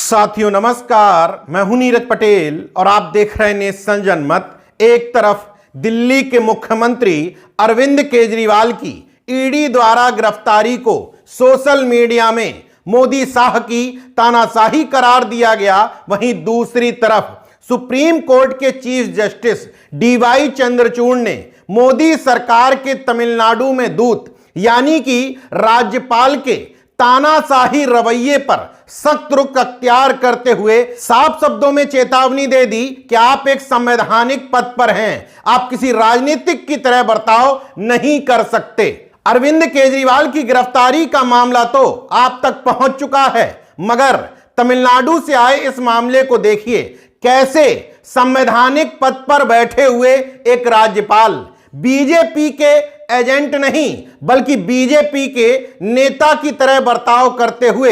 साथियों नमस्कार, मैं हूं नीरज पटेल और आप देख रहे हैं नेशन जनमत। एक तरफ दिल्ली के मुख्यमंत्री अरविंद केजरीवाल की ईडी द्वारा गिरफ्तारी को सोशल मीडिया में मोदी शाह की तानाशाही करार दिया गया, वहीं दूसरी तरफ सुप्रीम कोर्ट के चीफ जस्टिस डीवाई चंद्रचूड़ ने मोदी सरकार के तमिलनाडु में दूत यानी कि राज्यपाल के तानाशाही रवैये पर सख्त रुख अख्तियार करते हुए साफ शब्दों में चेतावनी दे दी कि आप एक संवैधानिक पद पर हैं, आप किसी राजनीतिक की तरह बर्ताव नहीं कर सकते। अरविंद केजरीवाल की गिरफ्तारी का मामला तो आप तक पहुंच चुका है, मगर तमिलनाडु से आए इस मामले को देखिए। कैसे संवैधानिक पद पर बैठे हुए एक राज्यपाल बीजेपी के एजेंट नहीं बल्कि बीजेपी के नेता की तरह बर्ताव करते हुए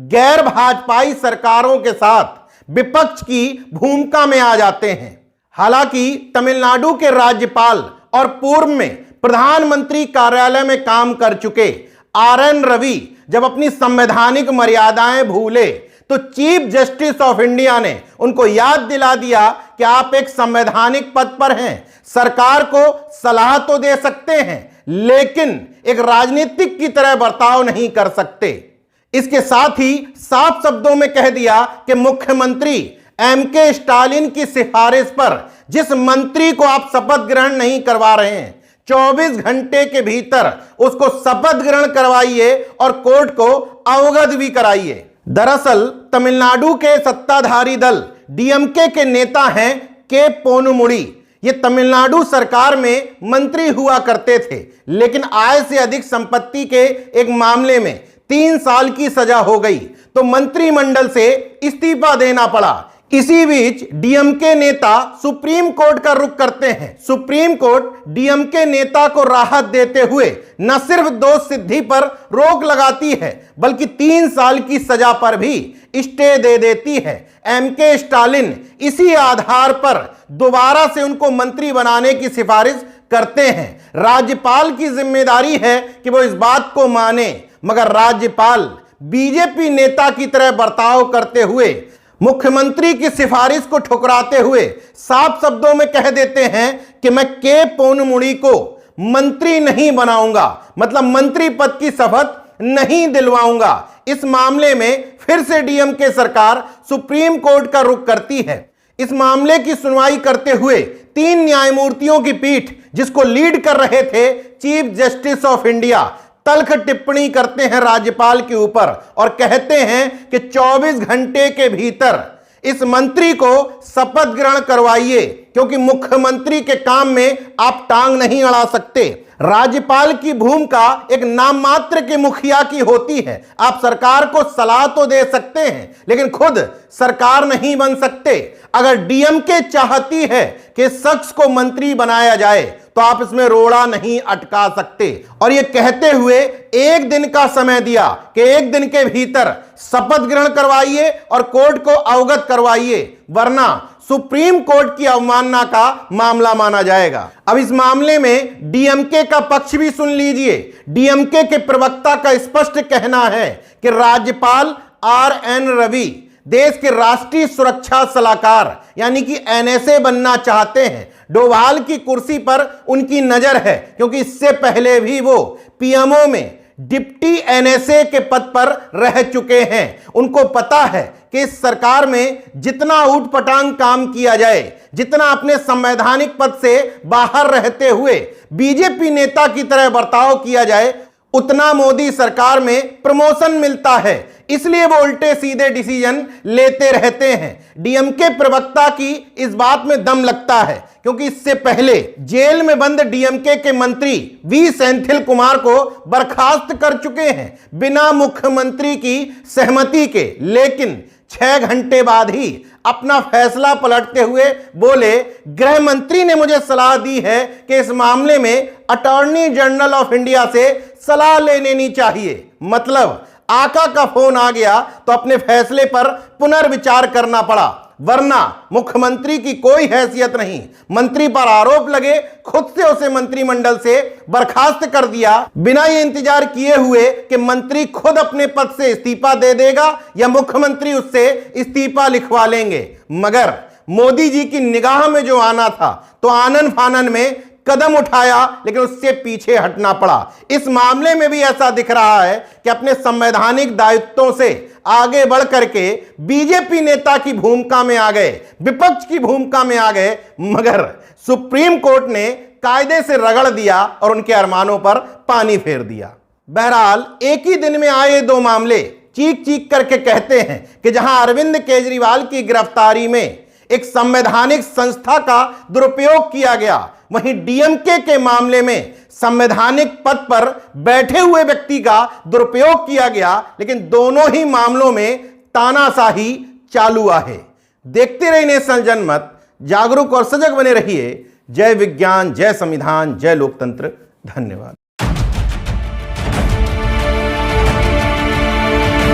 गैर भाजपाई सरकारों के साथ विपक्ष की भूमिका में आ जाते हैं। हालांकि तमिलनाडु के राज्यपाल और पूर्व में प्रधानमंत्री कार्यालय में काम कर चुके RN रवि जब अपनी संवैधानिक मर्यादाएं भूले तो चीफ जस्टिस ऑफ इंडिया ने उनको याद दिला दिया कि आप एक संवैधानिक पद पर हैं, सरकार को सलाह तो दे सकते हैं लेकिन एक राजनीतिक की तरह बर्ताव नहीं कर सकते। इसके साथ ही साफ शब्दों में कह दिया कि मुख्यमंत्री MK स्टालिन की सिफारिश पर जिस मंत्री को आप शपथ ग्रहण नहीं करवा रहे हैं, 24 घंटे के भीतर उसको शपथ ग्रहण करवाइए और कोर्ट को अवगत भी कराइए। दरअसल तमिलनाडु के सत्ताधारी दल DMK के नेता हैं के पोनुमुड़ी। ये तमिलनाडु सरकार में मंत्री हुआ करते थे, लेकिन आय से अधिक संपत्ति के एक मामले में 3 साल की सजा हो गई तो मंत्रिमंडल से इस्तीफा देना पड़ा। इसी बीच DMK नेता सुप्रीम कोर्ट का रुख करते हैं। सुप्रीम कोर्ट DMK नेता को राहत देते हुए न सिर्फ दोष सिद्धि पर रोक लगाती है बल्कि 3 साल की सजा पर भी स्टे दे देती है। MK स्टालिन इसी आधार पर दोबारा से उनको मंत्री बनाने की सिफारिश करते हैं। राज्यपाल की जिम्मेदारी है कि वो इस बात को माने, मगर राज्यपाल बीजेपी नेता की तरह बर्ताव करते हुए मुख्यमंत्री की सिफारिश को ठुकराते हुए साफ शब्दों में कह देते हैं कि मैं के पोनुमुड़ी को मंत्री नहीं बनाऊंगा, मतलब मंत्री पद की शपथ नहीं दिलवाऊंगा। इस मामले में फिर से DMK सरकार सुप्रीम कोर्ट का रुख करती है। इस मामले की सुनवाई करते हुए 3 न्यायमूर्तियों की पीठ, जिसको लीड कर रहे थे चीफ जस्टिस ऑफ इंडिया, तल्ख टिप्पणी करते हैं राज्यपाल के ऊपर और कहते हैं कि 24 घंटे के भीतर इस मंत्री को शपथ ग्रहण करवाइए, क्योंकि मुख्यमंत्री के काम में आप टांग नहीं अड़ा सकते। राज्यपाल की भूमिका एक नाम मात्र के मुखिया की होती है। आप सरकार को सलाह तो दे सकते हैं लेकिन खुद सरकार नहीं बन सकते। अगर DMK चाहती है कि शख्स को मंत्री बनाया जाए तो आप इसमें रोड़ा नहीं अटका सकते। और यह कहते हुए 1 दिन का समय दिया कि 1 दिन के भीतर शपथ ग्रहण करवाइए और कोर्ट को अवगत करवाइए, वरना सुप्रीम कोर्ट की अवमानना का मामला माना जाएगा। अब इस मामले में DMK का पक्ष भी सुन लीजिए। DMK के प्रवक्ता का स्पष्ट कहना है कि राज्यपाल RN रवि देश के राष्ट्रीय सुरक्षा सलाहकार यानी कि NSA बनना चाहते हैं। डोभाल की कुर्सी पर उनकी नजर है, क्योंकि इससे पहले भी वो PMO में डिप्टी NSA के पद पर रह चुके हैं। उनको पता है कि इस सरकार में जितना ऊटपटांग काम किया जाए, जितना अपने संवैधानिक पद से बाहर रहते हुए बीजेपी नेता की तरह बर्ताव किया जाए, उतना मोदी सरकार में प्रमोशन मिलता है। इसलिए वो उल्टे सीधे डिसीजन लेते रहते हैं। DMK प्रवक्ता की इस बात में दम लगता है, क्योंकि इससे पहले जेल में बंद DMK के मंत्री V सेंथिल कुमार को बर्खास्त कर चुके हैं बिना मुख्यमंत्री की सहमति के। लेकिन 6 घंटे बाद ही अपना फैसला पलटते हुए बोले, गृह मंत्री ने मुझे सलाह दी है कि इस मामले में अटॉर्नी जनरल ऑफ इंडिया से सलाह ले लेनी चाहिए। मतलब आका का फोन आ गया तो अपने फैसले पर पुनर्विचार करना पड़ा। वरना मुख्यमंत्री की कोई हैसियत नहीं। मंत्री पर आरोप लगे, खुद से उसे मंत्रिमंडल से बर्खास्त कर दिया, बिना ये इंतजार किए हुए कि मंत्री खुद अपने पद से इस्तीफा दे देगा या मुख्यमंत्री उससे इस्तीफा लिखवा लेंगे। मगर मोदी जी की निगाह में जो आना था तो आनन फानन में कदम उठाया, लेकिन उससे पीछे हटना पड़ा। इस मामले में भी ऐसा दिख रहा है कि अपने संवैधानिक दायित्वों से आगे बढ़ करके बीजेपी नेता की भूमिका में आ गए, विपक्ष की भूमिका में आ गए, मगर सुप्रीम कोर्ट ने कायदे से रगड़ दिया और उनके अरमानों पर पानी फेर दिया। बहरहाल एक ही दिन में आए दो मामले चीख चीख करके कहते हैं कि जहां अरविंद केजरीवाल की गिरफ्तारी में एक संवैधानिक संस्था का दुरुपयोग किया गया, वहीं डीएमके के मामले में संवैधानिक पद पर बैठे हुए व्यक्ति का दुरुपयोग किया गया। लेकिन दोनों ही मामलों में तानाशाही चालू है। देखते रहिए नेशनल जनमत, जागरूक और सजग बने रहिए। जय विज्ञान, जय संविधान, जय लोकतंत्र। धन्यवाद।